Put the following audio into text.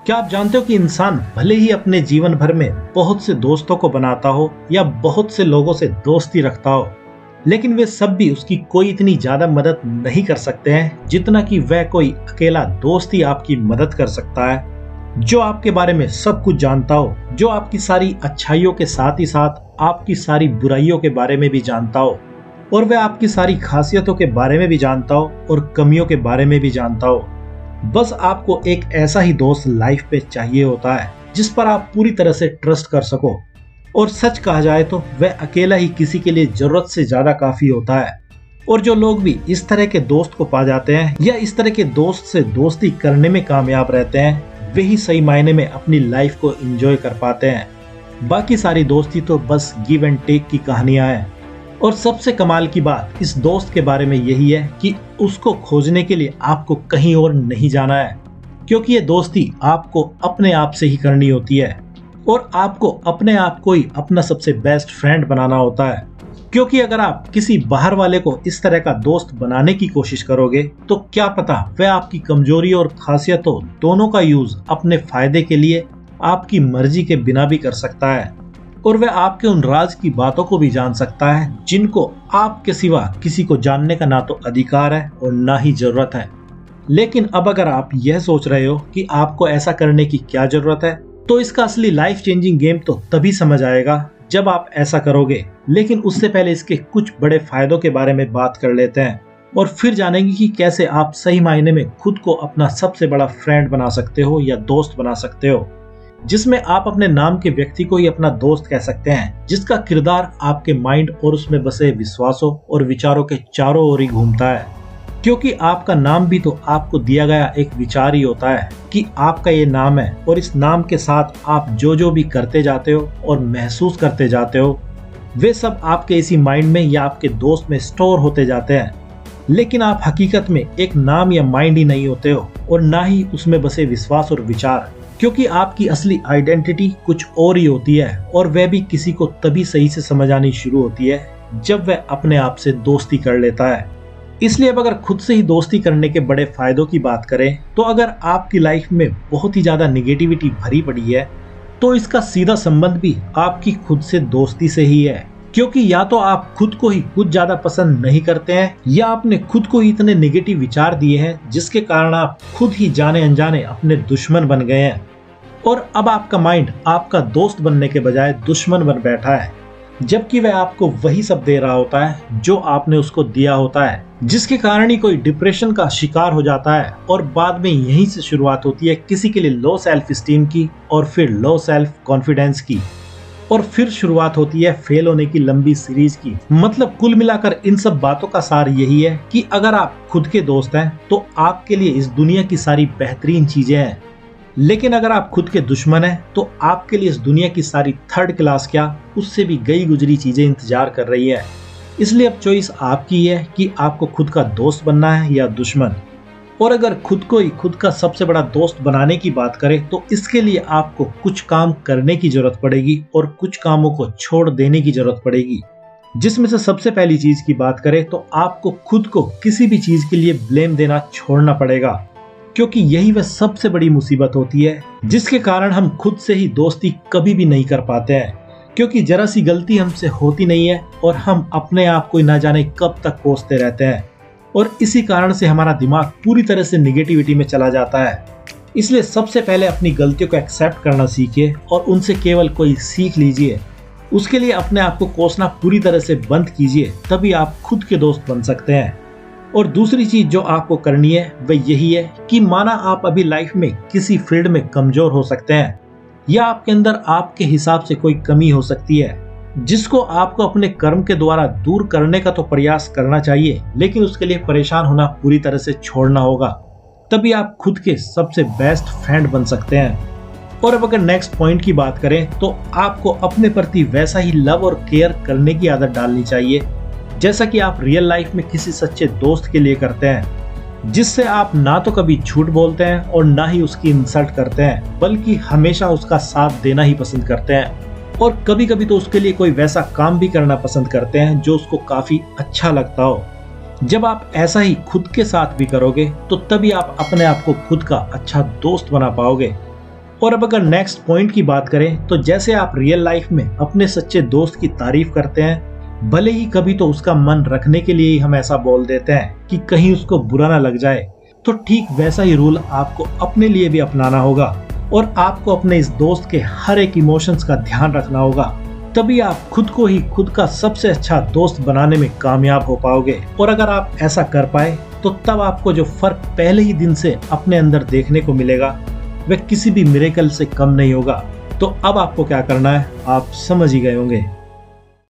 क्या आप जानते हो कि इंसान भले ही अपने जीवन भर में बहुत से दोस्तों को बनाता हो या बहुत से लोगों से दोस्ती रखता हो, लेकिन वे सब भी उसकी कोई इतनी ज्यादा मदद नहीं कर सकते हैं जितना कि वह कोई अकेला दोस्त ही आपकी मदद कर सकता है, जो आपके बारे में सब कुछ जानता हो, जो आपकी सारी अच्छाइयों के साथ ही साथ आपकी सारी बुराइयों के बारे में भी जानता हो, और वह आपकी सारी खासियतों के बारे में भी जानता हो और कमियों के बारे में भी जानता हो। बस आपको एक ऐसा ही दोस्त लाइफ पे चाहिए होता है जिस पर आप पूरी तरह से ट्रस्ट कर सको। और सच कहा जाए तो वह अकेला ही किसी के लिए जरूरत से ज्यादा काफी होता है। और जो लोग भी इस तरह के दोस्त को पा जाते हैं या इस तरह के दोस्त से दोस्ती करने में कामयाब रहते हैं, वही सही मायने में अपनी लाइफ को एंजॉय कर पाते हैं। बाकी सारी दोस्ती तो बस गिव एंड टेक की कहानियां हैं। और सबसे कमाल की बात इस दोस्त के बारे में यही है कि उसको खोजने के लिए आपको कहीं और नहीं जाना है, क्योंकि ये दोस्ती आपको अपने आप से ही करनी होती है और आपको अपने आप को ही अपना सबसे बेस्ट फ्रेंड बनाना होता है। क्योंकि अगर आप किसी बाहर वाले को इस तरह का दोस्त बनाने की कोशिश करोगे तो क्या पता वह आपकी कमजोरी और खासियतों दोनों का यूज अपने फायदे के लिए आपकी मर्जी के बिना भी कर सकता है, और वह आपके उन राज की बातों को भी जान सकता है जिनको आपके सिवा किसी को जानने का ना तो अधिकार है और ना ही जरूरत है। लेकिन अब अगर आप यह सोच रहे हो कि आपको ऐसा करने की क्या जरूरत है, तो इसका असली लाइफ चेंजिंग गेम तो तभी समझ आएगा जब आप ऐसा करोगे। लेकिन उससे पहले इसके कुछ बड़े फायदों के बारे में बात कर लेते हैं और फिर जानेंगे कि कैसे आप सही मायने में खुद को अपना सबसे बड़ा फ्रेंड बना सकते हो या दोस्त बना सकते हो, जिसमें आप अपने नाम के व्यक्ति को ही अपना दोस्त कह सकते हैं, जिसका किरदार आपके माइंड और उसमें बसे विश्वासों और विचारों के चारों ओर ही घूमता है। क्योंकि आपका नाम भी तो आपको दिया गया एक विचार ही होता है कि आपका ये नाम है, और इस नाम के साथ आप जो जो भी करते जाते हो और महसूस करते जाते हो वे सब आपके इसी माइंड में या आपके दोस्त में स्टोर होते जाते हैं। लेकिन आप हकीकत में एक नाम या माइंड ही नहीं होते हो और ना ही उसमें बसे विश्वास और विचार, क्योंकि आपकी असली आइडेंटिटी कुछ और ही होती है, और वह भी किसी को तभी सही से समझ आनी शुरू होती है जब वह अपने आप से दोस्ती कर लेता है। इसलिए अब अगर खुद से ही दोस्ती करने के बड़े फायदों की बात करें तो अगर आपकी लाइफ में बहुत ही ज्यादा निगेटिविटी भरी पड़ी है तो इसका सीधा संबंध भी आपकी खुद से दोस्ती से ही है। क्योंकि या तो आप खुद को ही कुछ ज्यादा पसंद नहीं करते हैं या आपने खुद को ही इतने नेगेटिव विचार दिए हैं जिसके कारण आप खुद ही जाने अनजाने अपने दुश्मन बन गए हैं, और अब आपका माइंड आपका दोस्त बनने के बजाय दुश्मन बन बैठा है, जबकि वह आपको वही सब दे रहा होता है जो आपने उसको दिया होता है, जिसके कारण ही कोई डिप्रेशन का शिकार हो जाता है। और बाद में यहीं से शुरुआत होती है किसी के लिए लो सेल्फ स्टीम की, और फिर लो सेल्फ कॉन्फिडेंस की, और फिर शुरुआत होती है फेल होने की लंबी सीरीज की। मतलब कुल मिलाकर इन सब बातों का सार यही है कि अगर आप खुद के दोस्त हैं तो आपके लिए इस दुनिया की सारी बेहतरीन चीजें हैं, लेकिन अगर आप खुद के दुश्मन हैं तो आपके लिए इस दुनिया की सारी थर्ड क्लास क्या, उससे भी गई गुजरी चीजें इंतजार कर रही है। इसलिए अब चॉइस आपकी है कि आपको खुद का दोस्त बनना है या दुश्मन। और अगर खुद को ही खुद का सबसे बड़ा दोस्त बनाने की बात करें तो इसके लिए आपको कुछ काम करने की जरूरत पड़ेगी और कुछ कामों को छोड़ देने की जरूरत पड़ेगी। जिसमें से सबसे पहली चीज की बात करें तो आपको खुद को किसी भी चीज के लिए ब्लेम देना छोड़ना पड़ेगा, क्योंकि यही वह सबसे बड़ी मुसीबत होती है जिसके कारण हम खुद से ही दोस्ती कभी भी नहीं कर पाते हैं। क्योंकि जरा सी गलती हमसे होती नहीं है और हम अपने आप को न जाने कब तक कोसते रहते हैं, और इसी कारण से हमारा दिमाग पूरी तरह से निगेटिविटी में चला जाता है। इसलिए सबसे पहले अपनी गलतियों को एक्सेप्ट करना सीखिए और उनसे केवल कोई सीख लीजिए। उसके लिए अपने आप को कोसना पूरी तरह से बंद कीजिए, तभी आप खुद के दोस्त बन सकते हैं। और दूसरी चीज जो आपको करनी है वह यही है कि माना आप अभी लाइफ में किसी फील्ड में कमजोर हो सकते हैं या आपके अंदर आपके हिसाब से कोई कमी हो सकती है जिसको आपको अपने कर्म के द्वारा दूर करने का तो प्रयास करना चाहिए, लेकिन उसके लिए परेशान होना पूरी तरह से छोड़ना होगा। तभी आप खुद के सबसे बेस्ट फ्रेंड बन सकते हैं। और अब अगर नेक्स्ट पॉइंट की बात करें तो आपको अपने प्रति वैसा ही लव और केयर करने की आदत डालनी चाहिए जैसा कि आप रियल लाइफ में किसी सच्चे दोस्त के लिए करते हैं, जिससे आप ना तो कभी झूठ बोलते हैं और ना ही उसकी इंसल्ट करते हैं, बल्कि हमेशा उसका साथ देना ही पसंद करते हैं। और कभी कभी तो उसके लिए कोई वैसा काम भी करना पसंद करते हैं जो उसको काफी अच्छा लगता हो। जब आप ऐसा ही खुद के साथ भी करोगे तो तभी आप अपने आप को खुद का अच्छा दोस्त बना पाओगे। और अब अगर नेक्स्ट पॉइंट की बात करें तो जैसे आप रियल लाइफ में अपने सच्चे दोस्त की तारीफ करते हैं, भले ही कभी तो उसका मन रखने के लिए ही हम ऐसा बोल देते हैं कि कहीं उसको बुरा ना लग जाए, तो ठीक वैसा ही रूल आपको अपने लिए भी अपनाना होगा और आपको अपने इस दोस्त के हर एक इमोशंस का ध्यान रखना होगा। तभी आप खुद को ही खुद का सबसे अच्छा दोस्त बनाने में कामयाब हो पाओगे। और अगर आप ऐसा कर पाए तो तब आपको जो फर्क पहले ही दिन से अपने अंदर देखने को मिलेगा वह किसी भी मिरेकल से कम नहीं होगा। तो अब आपको क्या करना है आप समझ ही गए होंगे।